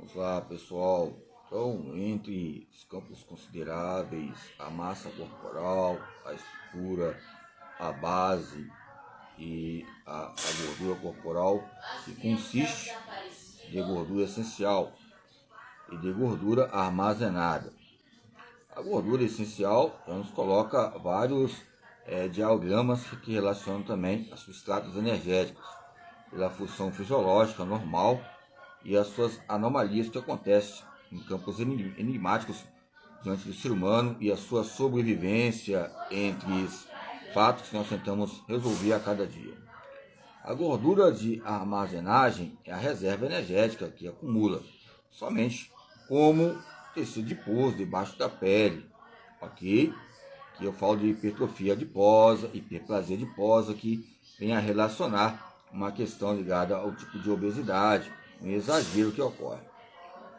Vamos lá, pessoal. Então, entre os campos consideráveis, a massa corporal, a estrutura, a base e a gordura corporal, que consiste de gordura essencial e de gordura armazenada. A gordura essencial já nos coloca vários diagramas que relacionam também a substratos energéticos, pela função fisiológica normal e as suas anomalias que acontecem em campos enigmáticos diante do ser humano e a sua sobrevivência entre os fatos que nós tentamos resolver a cada dia. A gordura de armazenagem é a reserva energética que acumula somente como tecido adiposo debaixo da pele, ok? Que eu falo de hipertrofia adiposa, hiperplasia adiposa, que vem a relacionar uma questão ligada ao tipo de obesidade, um exagero que ocorre.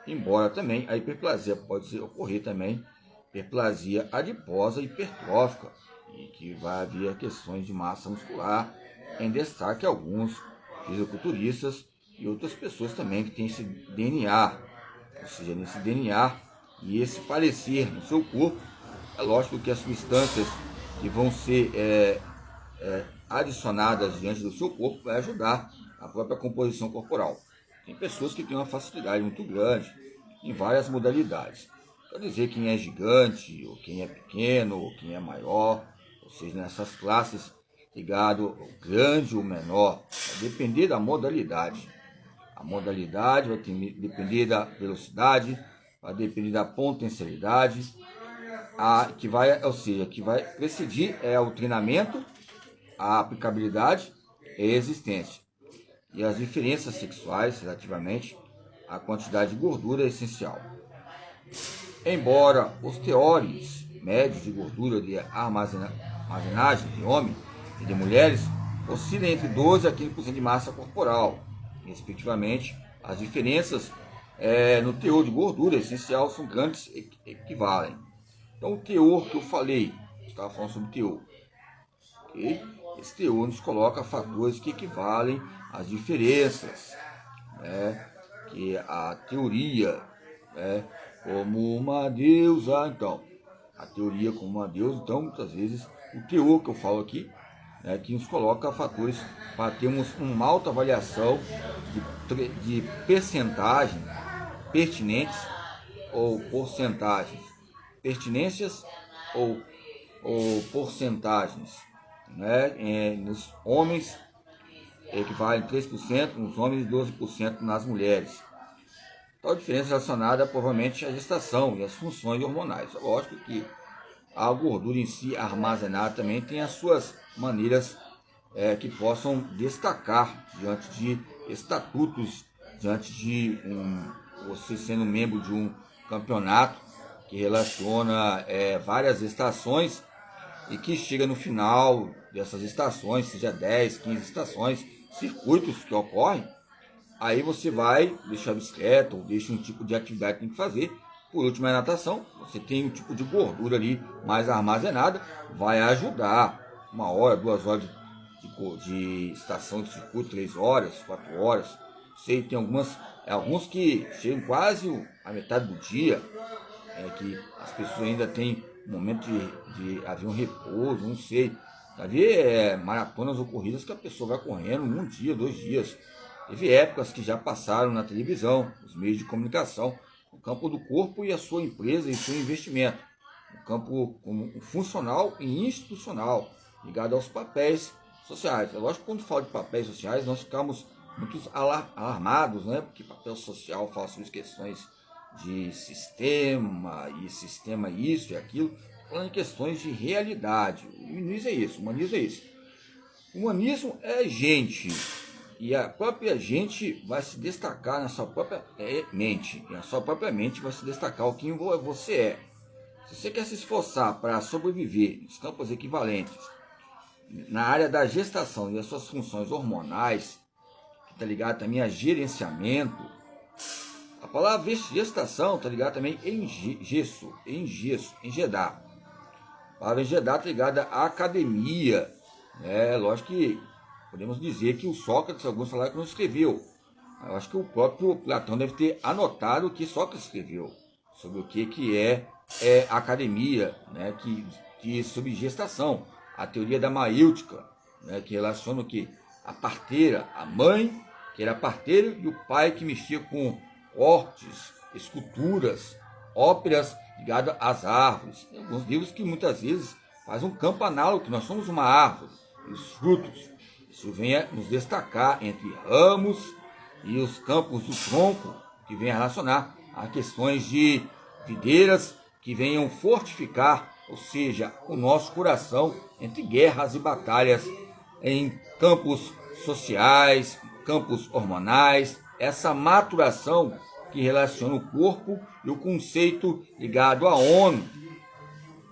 Embora também a hiperplasia pode ocorrer também, hiperplasia adiposa hipertrófica, e que vai haver questões de massa muscular, em destaque alguns fisiculturistas e outras pessoas também que têm esse DNA, ou seja, nesse DNA e esse parecer no seu corpo. É lógico que as substâncias que vão ser adicionadas diante do seu corpo vai ajudar a própria composição corporal. Tem pessoas que têm uma facilidade muito grande em várias modalidades. Quer dizer quem é gigante, ou quem é pequeno, ou quem é maior, ou seja, nessas classes ligado ao grande ou menor, vai depender da modalidade. A modalidade vai depender da velocidade, vai depender da potencialidade, que vai presidir o treinamento, a aplicabilidade e a existência. E as diferenças sexuais relativamente à quantidade de gordura essencial. Embora os teores médios de gordura de armazenagem de homens e de mulheres oscilem entre 12 a 15% de massa corporal, respectivamente, as diferenças no teor de gordura essencial são grandes e equivalem. Então, o teor que eu falei, estava falando sobre teor, okay? Esse teor nos coloca fatores que equivalem às diferenças, que a teoria, como uma deusa, então, a teoria como uma deusa, então, muitas vezes, o teor que eu falo aqui, que nos coloca fatores para termos uma alta avaliação de percentagem pertinentes ou porcentagens, pertinências ou porcentagens, nos homens equivale a 3%, nos homens e 12% nas mulheres. Tal diferença relacionada provavelmente à gestação e às funções hormonais. É lógico que a gordura em si armazenada também tem as suas maneiras que possam destacar diante de estatutos, diante de você sendo membro de um campeonato que relaciona várias estações e que chega no final dessas estações, seja 10, 15 estações, circuitos que ocorrem, aí você vai deixar a bicicleta ou deixa um tipo de atividade que tem que fazer. Por último, a natação, você tem um tipo de gordura ali mais armazenada, vai ajudar 1 hora, 2 horas de estação de circuito, 3 horas, 4 horas. Sei, tem alguns que chegam quase a metade do dia, que as pessoas ainda têm um momento de haver um repouso, não sei. Havia maratonas ou corridas que a pessoa vai correndo 1 dia, 2 dias. Teve épocas que já passaram na televisão, nos meios de comunicação, no campo do corpo e a sua empresa e seu investimento, no campo funcional e institucional, ligado aos papéis sociais. É lógico que quando falo de papéis sociais, nós ficamos muito alarmados, porque papel social fala sobre questões de sistema e sistema isso e aquilo, falando em questões de realidade. O humanismo é isso, o humanismo é isso. O humanismo é gente, e a própria gente vai se destacar na sua própria mente, e a sua própria mente vai se destacar o que você é. Se você quer se esforçar para sobreviver nos campos equivalentes, na área da gestação e as suas funções hormonais, que está ligado também a gerenciamento, a palavra gestação está ligada também em engedar. A palavra engedar está ligada à academia. Lógico que podemos dizer que o Sócrates, alguns falaram que não escreveu Eu acho que o próprio Platão deve ter anotado o que Sócrates escreveu sobre o que é academia, né, que sobre gestação, a teoria da maêutica, né, que relaciona o que? A parteira, a mãe, que era parteira, e o pai que mexia com cortes, esculturas, óperas ligadas às árvores. Tem alguns livros que muitas vezes fazem um campo análogo, que nós somos uma árvore, e os frutos. Isso vem a nos destacar entre ramos e os campos do tronco, que vem a relacionar a questões de videiras que venham fortificar, ou seja, o nosso coração entre guerras e batalhas em campos sociais, campos hormonais, essa maturação que relaciona o corpo e o conceito ligado à ONU,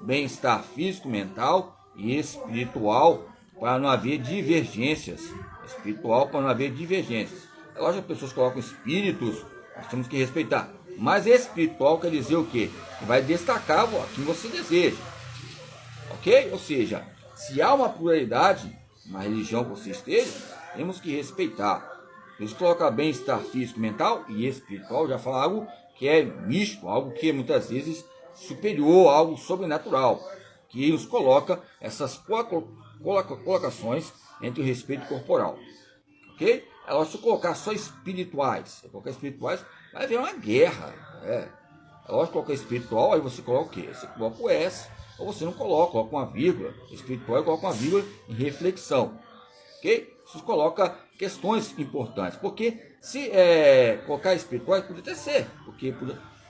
bem-estar físico, mental e espiritual, para não haver divergências. Espiritual para não haver divergências. É lógico que as pessoas colocam espíritos, nós temos que respeitar. Mas espiritual quer dizer o quê? Que vai destacar o que você deseja. Ok? Ou seja, se há uma pluralidade na religião que você esteja, temos que respeitar. Por isso coloca bem-estar físico, mental e espiritual, já fala algo que é místico, algo que é muitas vezes superior, algo sobrenatural, que nos coloca essas colocações entre o respeito corporal. Ok? Agora, se eu colocar só espirituais, vai haver uma guerra. Lógico, colocar espiritual, aí você coloca o quê? Você coloca o S, ou você não coloca uma vírgula. Espiritual, coloca uma vírgula em reflexão. Ok? Isso coloca questões importantes. Porque se colocar espiritual, pode até ser, porque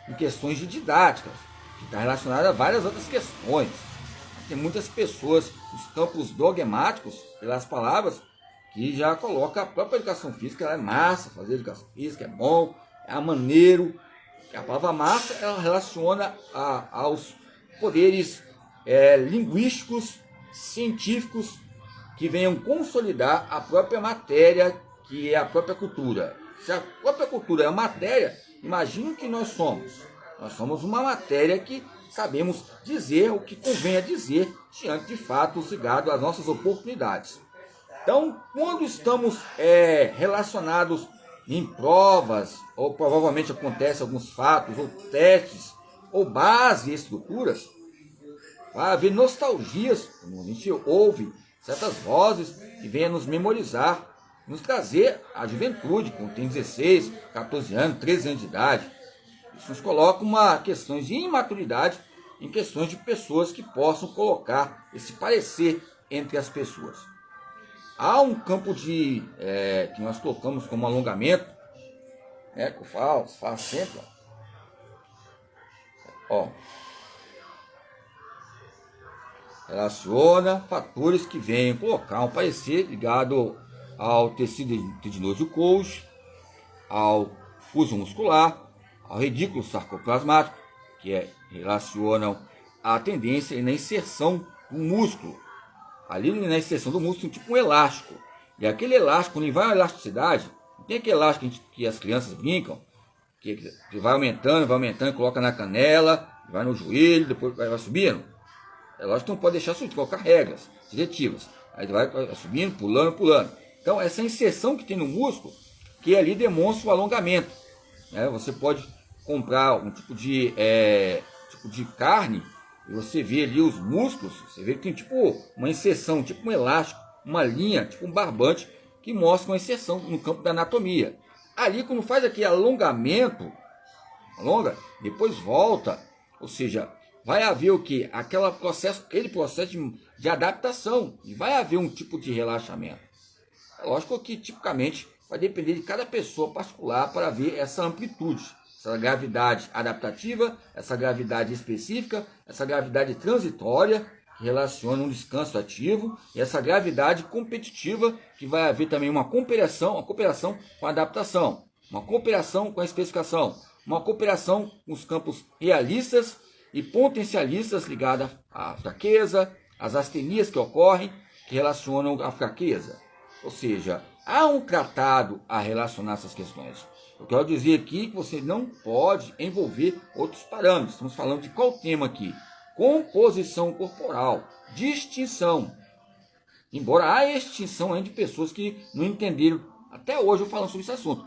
em questões de didáticas, que está relacionada a várias outras questões. Tem muitas pessoas nos campos dogmáticos, pelas palavras, que já coloca a própria educação física, ela é massa, fazer educação física é bom, é maneiro. A palavra massa, ela relaciona aos poderes linguísticos, científicos, que venham consolidar a própria matéria, que é a própria cultura. Se a própria cultura é a matéria, imagine o que nós somos. Nós somos uma matéria que sabemos dizer o que convém a dizer diante de fatos ligados às nossas oportunidades. Então, quando estamos relacionados em provas, ou provavelmente acontecem alguns fatos, ou testes, ou base e estruturas, vai haver nostalgias, quando a gente ouve certas vozes que venham nos memorizar, nos trazer a juventude, quando tem 16, 14 anos, 13 anos de idade. Isso nos coloca uma questão de imaturidade em questões de pessoas que possam colocar esse parecer entre as pessoas. Há um campo que nós colocamos como alongamento, que eu falo sempre, relaciona fatores que venham colocar um parecer ligado ao tecido tendinoso do coxo, ao fuso muscular, ao redículo sarcoplasmático, que relacionam a tendência e na inserção do músculo. Ali na inserção do músculo tem tipo um elástico. E aquele elástico, quando ele vai à elasticidade, não tem aquele elástico que as crianças brincam, que vai aumentando, coloca na canela, vai no joelho, depois vai subindo. É lógico que não pode deixar subir, colocar regras diretivas. Aí vai subindo, pulando. Então, essa inserção que tem no músculo, que ali demonstra o alongamento. Você pode comprar um tipo de carne, e você vê ali os músculos, você vê que tem tipo uma inserção, tipo um elástico, uma linha, tipo um barbante, que mostra uma inserção no campo da anatomia. Ali, quando faz aquele alongamento, depois volta, ou seja, vai haver o que? Aquele processo de adaptação, e vai haver um tipo de relaxamento. É lógico que tipicamente vai depender de cada pessoa particular para ver essa amplitude, essa gravidade adaptativa, essa gravidade específica, essa gravidade transitória, que relaciona um descanso ativo, e essa gravidade competitiva, que vai haver também uma cooperação com a adaptação, uma cooperação com a especificação, uma cooperação com os campos realistas e potencialistas ligados à fraqueza, às astenias que ocorrem, que relacionam a fraqueza. Ou seja, há um tratado a relacionar essas questões. Eu quero dizer aqui que você não pode envolver outros parâmetros. Estamos falando de qual tema aqui? Composição corporal, distinção. Embora há extinção de pessoas que não entenderam, até hoje eu falo sobre esse assunto.